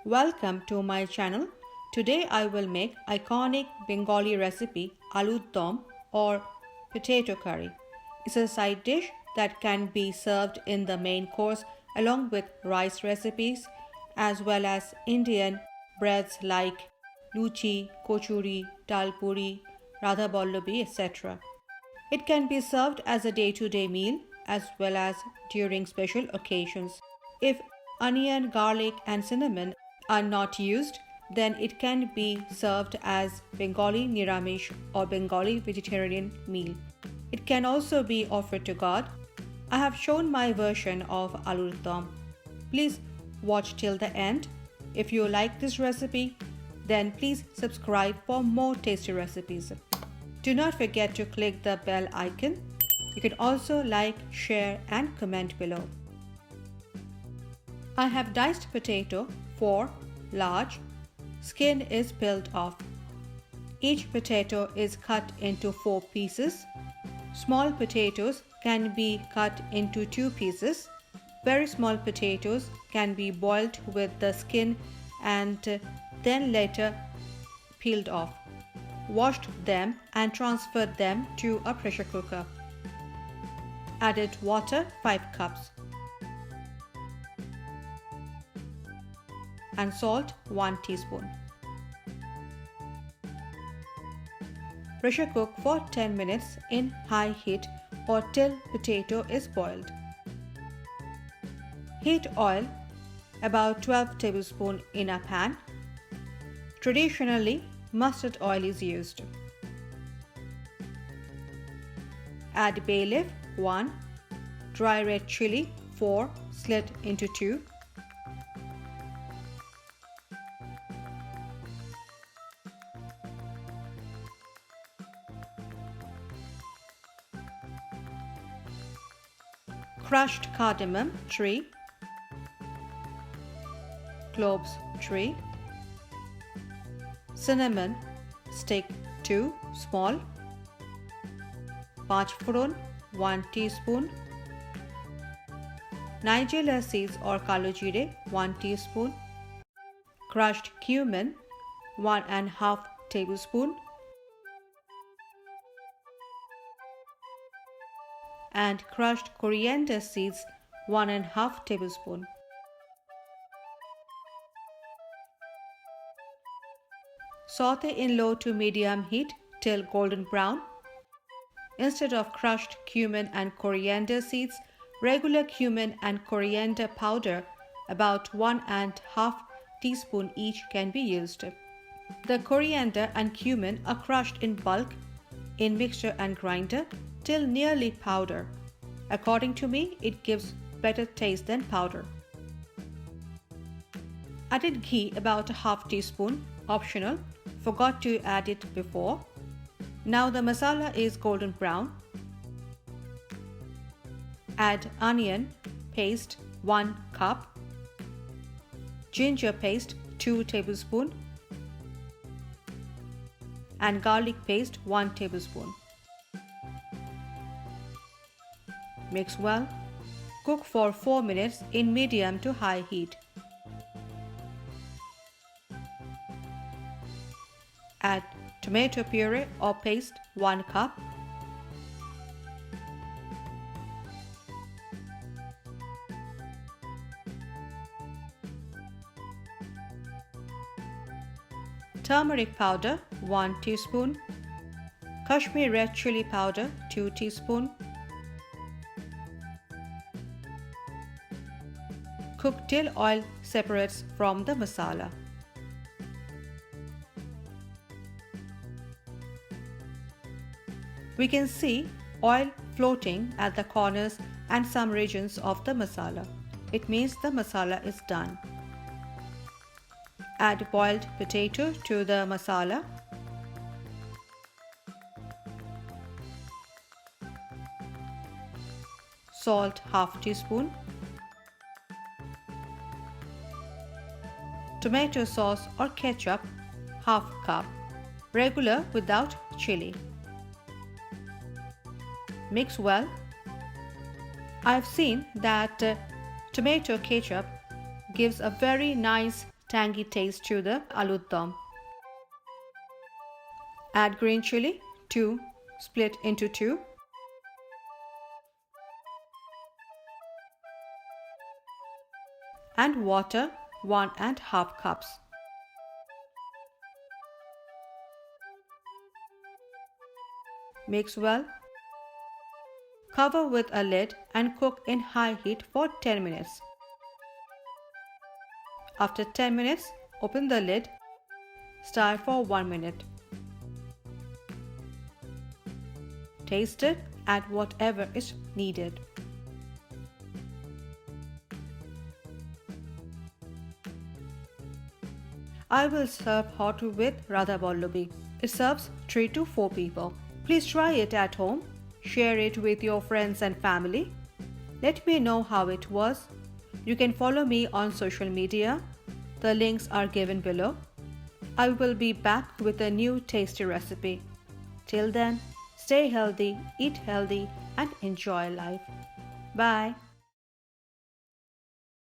Welcome to my channel. Today I will make iconic Bengali recipe Alu Dom or potato curry. It's a side dish that can be served in the main course along with rice recipes as well as Indian breads like luchi, kachuri, dalpuri, radabollobi, etc. It can be served as a day-to-day meal as well as during special occasions. If onion, garlic, and cinnamon are not used, then it can be served as Bengali niramish or Bengali vegetarian meal. It can also be offered to God. I have shown my version of aloo dom. Please watch till the end. If you like this recipe, then please subscribe for more tasty recipes. Do not forget to click the bell icon. You can also like, share, and comment below. I have diced potato 4 large. Skin is peeled off. Each potato is cut into 4 pieces. Small potatoes can be cut into 2 pieces. Very small potatoes can be boiled with the skin and then later peeled off. Washed them and transferred them to a pressure cooker. Added water 5 cups. And salt 1 teaspoon. Pressure cook for 10 minutes in high heat or till potato is boiled. Heat oil about 12 tablespoons in a pan. Traditionally, mustard oil is used. Add bay leaf 1, dry red chilli 4 slit into 2, crushed cardamom 3, cloves 3, cinnamon stick 2 small, Pachforon 1 teaspoon, Nigella seeds or kalo jeera 1 teaspoon, crushed cumin 1½ tablespoon, and crushed coriander seeds 1½ tablespoon. Saute in low to medium heat till golden brown. Instead of crushed cumin and coriander seeds, regular cumin and coriander powder about 1½ teaspoon each can be used. The coriander and cumin are crushed in bulk in mixer and grinder till nearly powder. According to me, it gives better taste than powder. Added ghee about ½ teaspoon, optional, forgot to add it before. Now the masala is golden brown. Add onion paste 1 cup, ginger paste 2 tablespoons, and garlic paste 1 tablespoon. Mix well. Cook for 4 minutes in medium to high heat. Add tomato puree or paste 1 cup. Turmeric powder 1 teaspoon. Kashmiri red chilli powder 2 teaspoons. Cook till oil separates from the masala. We can see oil floating at the corners and some regions of the masala. It means the masala is done. Add boiled potato to the masala. Salt ½ teaspoon. Tomato sauce or ketchup ½ cup. Regular without chilli. Mix well. I've seen that tomato ketchup gives a very nice tangy taste to the aloo dum. Add green chilli, 2, split into 2. And water, 1½ cups. Mix well. Cover with a lid and cook in high heat for 10 minutes. After 10 minutes, open the lid. Stir for 1 minute. Taste it, add whatever is needed. I will serve hot with radabollobi. It serves 3 to 4 people. Please try it at home. Share it with your friends and family. Let me know how it was. You can follow me on social media. The links are given below. I will be back with a new tasty recipe. Till then, stay healthy, eat healthy, and enjoy life. Bye.